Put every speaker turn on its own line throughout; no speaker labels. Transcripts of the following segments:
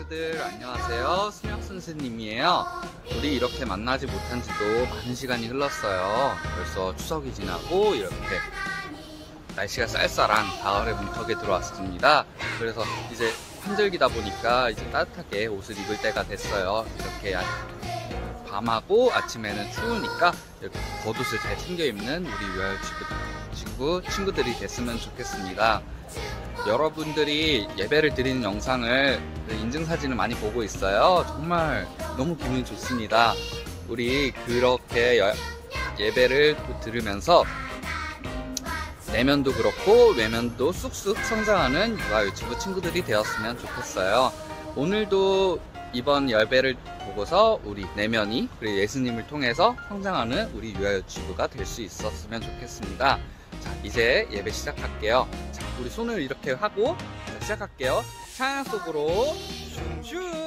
친구들 안녕하세요. 수명 선생님이에요. 우리 이렇게 만나지 못한 지도 많은 시간이 흘렀어요. 벌써 추석이 지나고 이렇게 날씨가 쌀쌀한 가을의 문턱에 들어왔습니다. 그래서 이제 힘들기다 보니까 이제 따뜻하게 옷을 입을 때가 됐어요. 이렇게 밤하고 아침에는 추우니까 이렇게 겉옷을 잘 챙겨 입는 우리 유아幼稚부 친구들이 됐으면 좋겠습니다. 여러분들이 예배를 드리는 영상을 인증사진을 많이 보고 있어요. 정말 너무 기분이 좋습니다. 우리 그렇게 예배를 들으면서 내면도 그렇고 외면도 쑥쑥 성장하는 유아유치부 친구들이 되었으면 좋겠어요. 오늘도 이번 예배를 보고서 우리 내면이 그리고 예수님을 통해서 성장하는 우리 유아유치부가 될 수 있었으면 좋겠습니다. 자, 이제 예배 시작할게요. 자, 우리 손을 이렇게 하고 시작할게요. 찬양 속으로 슝슝.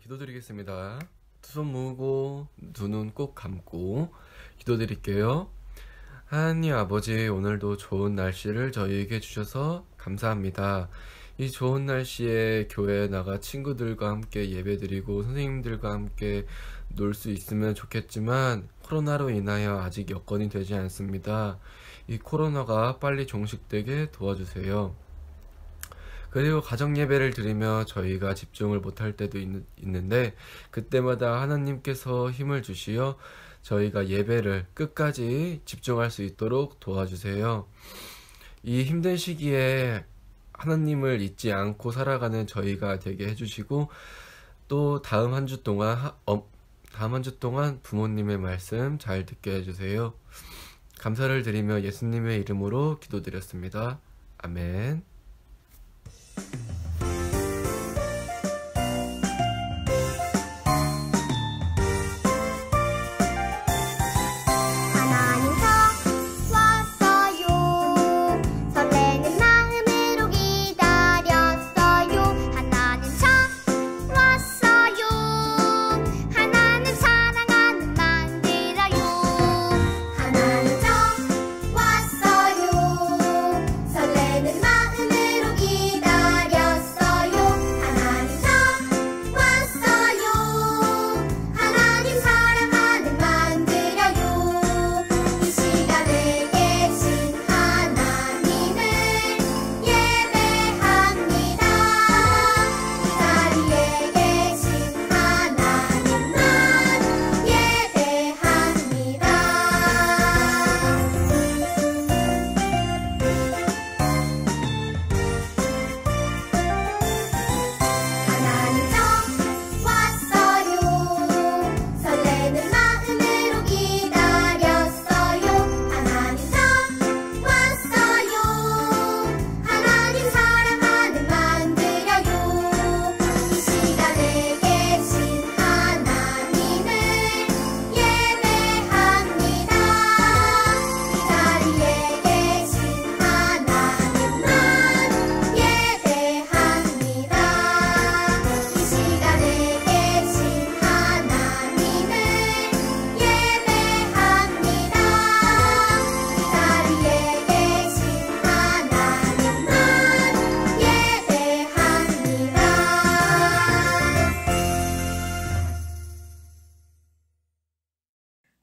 기도드리겠습니다. 두 손 모으고 두 눈 꼭 감고 기도드릴게요. 하나님 아버지, 오늘도 좋은 날씨를 저희에게 주셔서 감사합니다. 이 좋은 날씨에 교회에 나가 친구들과 함께 예배드리고 선생님들과 함께 놀 수 있으면 좋겠지만 코로나로 인하여 아직 여건이 되지 않습니다. 이 코로나가 빨리 종식되게 도와주세요. 그리고 가정 예배를 드리며 저희가 집중을 못할 때도 있는데 그때마다 하나님께서 힘을 주시어 저희가 예배를 끝까지 집중할 수 있도록 도와주세요. 이 힘든 시기에 하나님을 잊지 않고 살아가는 저희가 되게 해주시고, 또 다음 한 주 동안 부모님의 말씀 잘 듣게 해주세요. 감사를 드리며 예수님의 이름으로 기도드렸습니다. 아멘.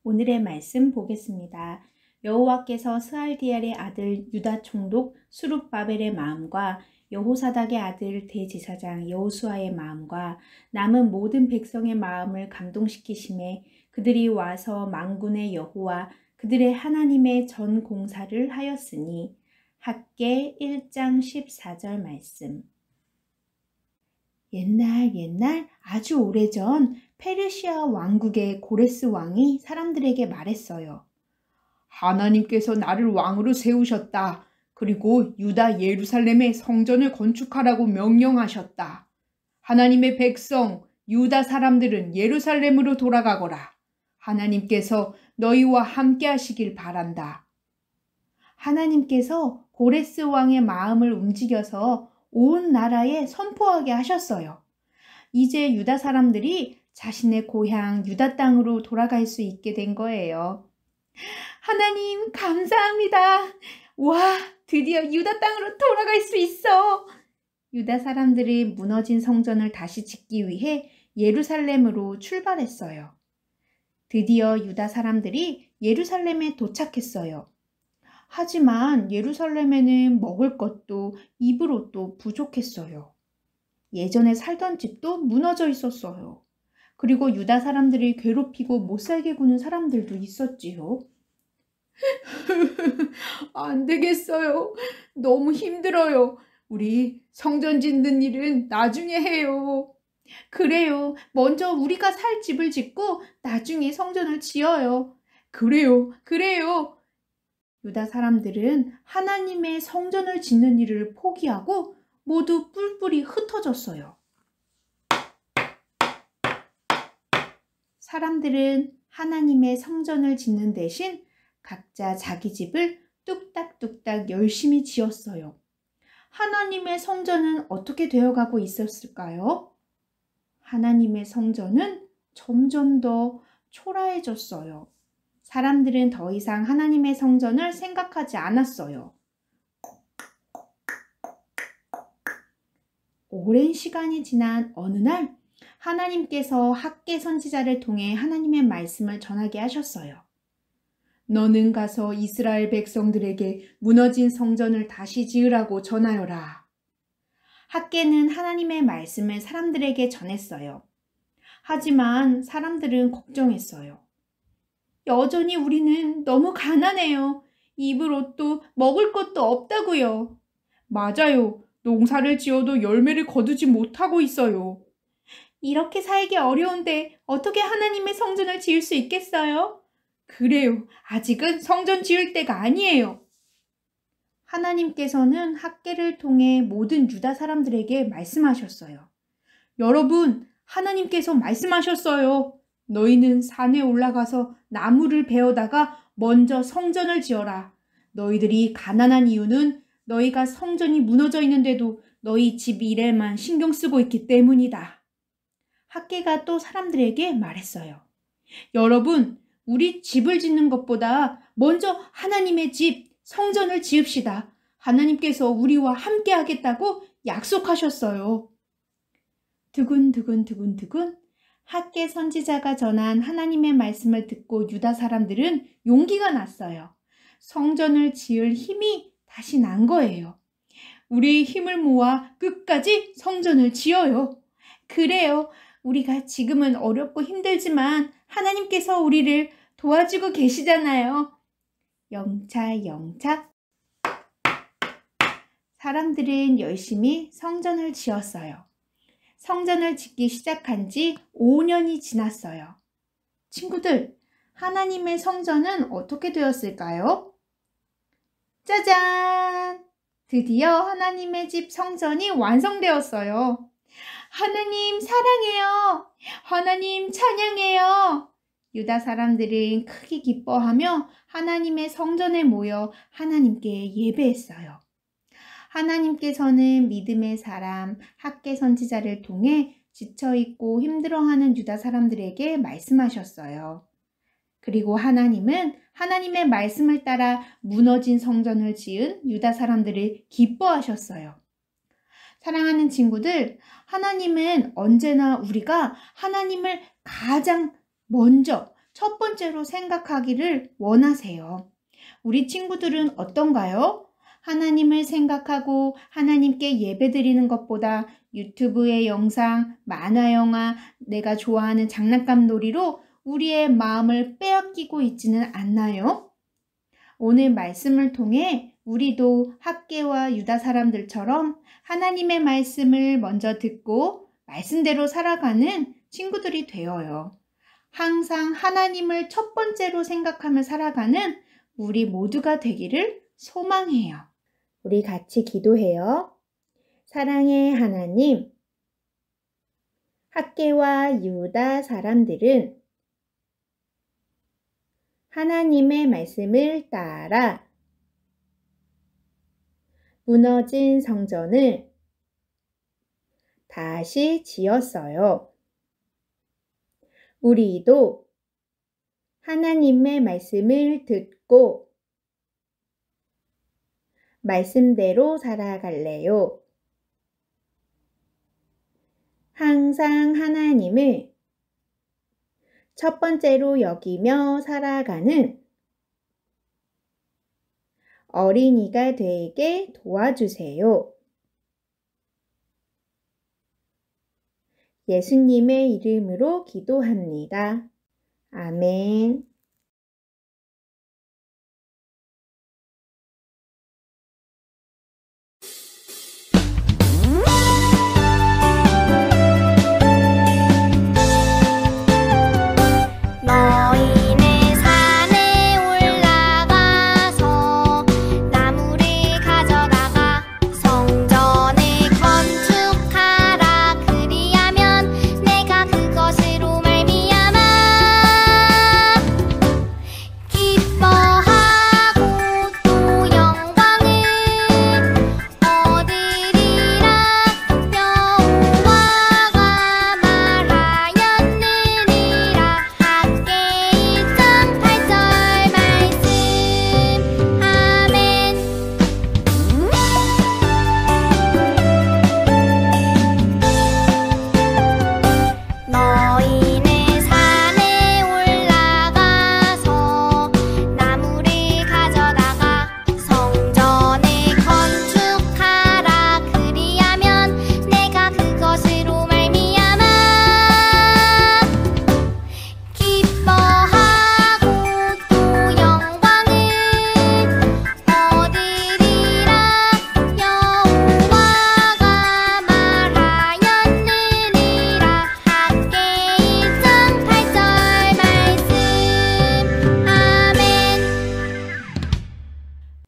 오늘의 말씀 보겠습니다. 여호와께서 스알디엘의 아들 유다 총독 수룹바벨의 마음과 여호사닥의 아들 대제사장 여호수아의 마음과 남은 모든 백성의 마음을 감동시키심에 그들이 와서 만군의 여호와 그들의 하나님의 전 공사를 하였으니. 학개 1장 14절 말씀. 옛날 아주 오래전 페르시아 왕국의 고레스 왕이 사람들에게 말했어요. 하나님께서 나를 왕으로 세우셨다. 그리고 유다 예루살렘에 성전을 건축하라고 명령하셨다. 하나님의 백성 유다 사람들은 예루살렘으로 돌아가거라. 하나님께서 너희와 함께 하시길 바란다. 하나님께서 고레스 왕의 마음을 움직여서 온 나라에 선포하게 하셨어요. 이제 유다 사람들이 자신의 고향 유다 땅으로 돌아갈 수 있게 된 거예요. 하나님 감사합니다. 와, 드디어 유다 땅으로 돌아갈 수 있어. 유다 사람들이 무너진 성전을 다시 짓기 위해 예루살렘으로 출발했어요. 드디어 유다 사람들이 예루살렘에 도착했어요. 하지만 예루살렘에는 먹을 것도 입을 옷도 부족했어요. 예전에 살던 집도 무너져 있었어요. 그리고 유다 사람들이 괴롭히고 못살게 구는 사람들도 있었지요. 안 되겠어요. 너무 힘들어요. 우리 성전 짓는 일은 나중에 해요. 그래요. 먼저 우리가 살 집을 짓고 나중에 성전을 지어요. 그래요. 유다 사람들은 하나님의 성전을 짓는 일을 포기하고 모두 뿔뿔이 흩어졌어요. 사람들은 하나님의 성전을 짓는 대신 각자 자기 집을 뚝딱뚝딱 열심히 지었어요. 하나님의 성전은 어떻게 되어가고 있었을까요? 하나님의 성전은 점점 더 초라해졌어요. 사람들은 더 이상 하나님의 성전을 생각하지 않았어요. 오랜 시간이 지난 어느 날 하나님께서 학개 선지자를 통해 하나님의 말씀을 전하게 하셨어요. 너는 가서 이스라엘 백성들에게 무너진 성전을 다시 지으라고 전하여라. 학개는 하나님의 말씀을 사람들에게 전했어요. 하지만 사람들은 걱정했어요. 여전히 우리는 너무 가난해요. 입을 옷도 먹을 것도 없다고요. 맞아요. 농사를 지어도 열매를 거두지 못하고 있어요. 이렇게 살기 어려운데 어떻게 하나님의 성전을 지을 수 있겠어요? 그래요. 아직은 성전 지을 때가 아니에요. 하나님께서는 학개를 통해 모든 유다 사람들에게 말씀하셨어요. 여러분, 하나님께서 말씀하셨어요. 너희는 산에 올라가서 나무를 베어다가 먼저 성전을 지어라. 너희들이 가난한 이유는 너희가 성전이 무너져 있는데도 너희 집 일에만 신경 쓰고 있기 때문이다. 학개가 또 사람들에게 말했어요. 여러분, 우리 집을 짓는 것보다 먼저 하나님의 집, 성전을 지읍시다. 하나님께서 우리와 함께 하겠다고 약속하셨어요. 두근두근 학개 선지자가 전한 하나님의 말씀을 듣고 유다 사람들은 용기가 났어요. 성전을 지을 힘이 다시 난 거예요. 우리 힘을 모아 끝까지 성전을 지어요. 그래요. 우리가 지금은 어렵고 힘들지만 하나님께서 우리를 도와주고 계시잖아요. 영차. 사람들은 열심히 성전을 지었어요. 성전을 짓기 시작한 지 5년이 지났어요. 친구들, 하나님의 성전은 어떻게 되었을까요? 짜잔! 드디어 하나님의 집 성전이 완성되었어요. 하나님 사랑해요. 하나님 찬양해요. 유다 사람들은 크게 기뻐하며 하나님의 성전에 모여 하나님께 예배했어요. 하나님께서는 믿음의 사람 학개 선지자를 통해 지쳐있고 힘들어하는 유다 사람들에게 말씀하셨어요. 그리고 하나님은 하나님의 말씀을 따라 무너진 성전을 지은 유다 사람들을 기뻐하셨어요. 사랑하는 친구들, 하나님은 언제나 우리가 하나님을 가장 먼저 첫 번째로 생각하기를 원하세요. 우리 친구들은 어떤가요? 하나님을 생각하고 하나님께 예배드리는 것보다 유튜브의 영상, 만화 영화, 내가 좋아하는 장난감 놀이로 우리의 마음을 빼앗기고 있지는 않나요? 오늘 말씀을 통해 우리도 학개와 유다 사람들처럼 하나님의 말씀을 먼저 듣고 말씀대로 살아가는 친구들이 되어요. 항상 하나님을 첫 번째로 생각하며 살아가는 우리 모두가 되기를 소망해요. 우리 같이 기도해요. 사랑의 하나님, 학개와 유다 사람들은 하나님의 말씀을 따라 무너진 성전을 다시 지었어요. 우리도 하나님의 말씀을 듣고 말씀대로 살아갈래요. 항상 하나님을 첫 번째로 여기며 살아가는 어린이가 되게 도와주세요. 예수님의 이름으로 기도합니다. 아멘.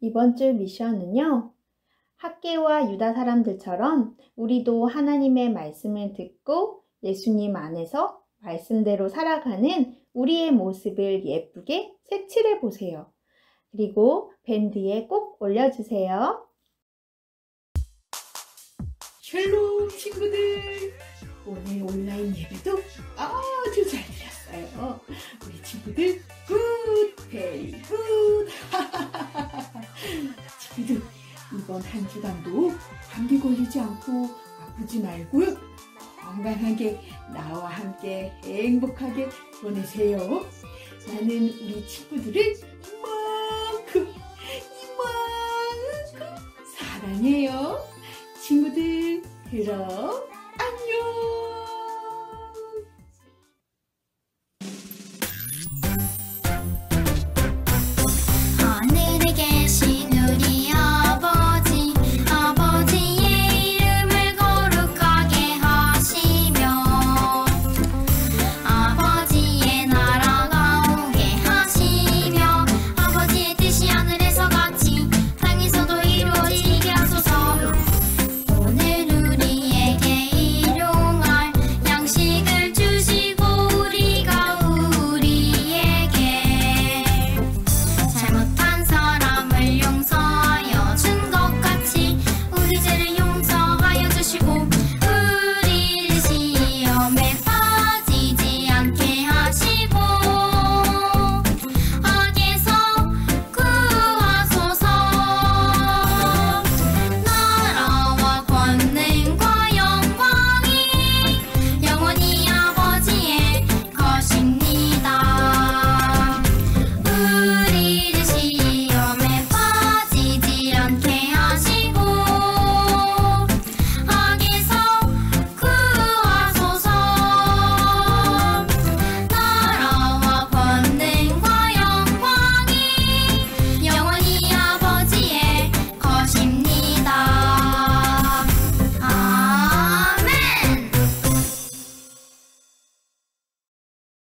이번 주 미션은요. 학개와 유다 사람들처럼 우리도 하나님의 말씀을 듣고 예수님 안에서 말씀대로 살아가는 우리의 모습을 예쁘게 색칠해 보세요. 그리고 밴드에 꼭 올려주세요. 샬롬 친구들! 오늘 온라인 예배도 아주 잘 드렸어요. 우리 친구들 굿! 베리 굿! 친구들 이번 한 주간도 감기 걸리지 않고 아프지 말고 건강하게 나와 함께 행복하게 보내세요. 나는 우리 친구들을 이만큼 사랑해요. 친구들 그럼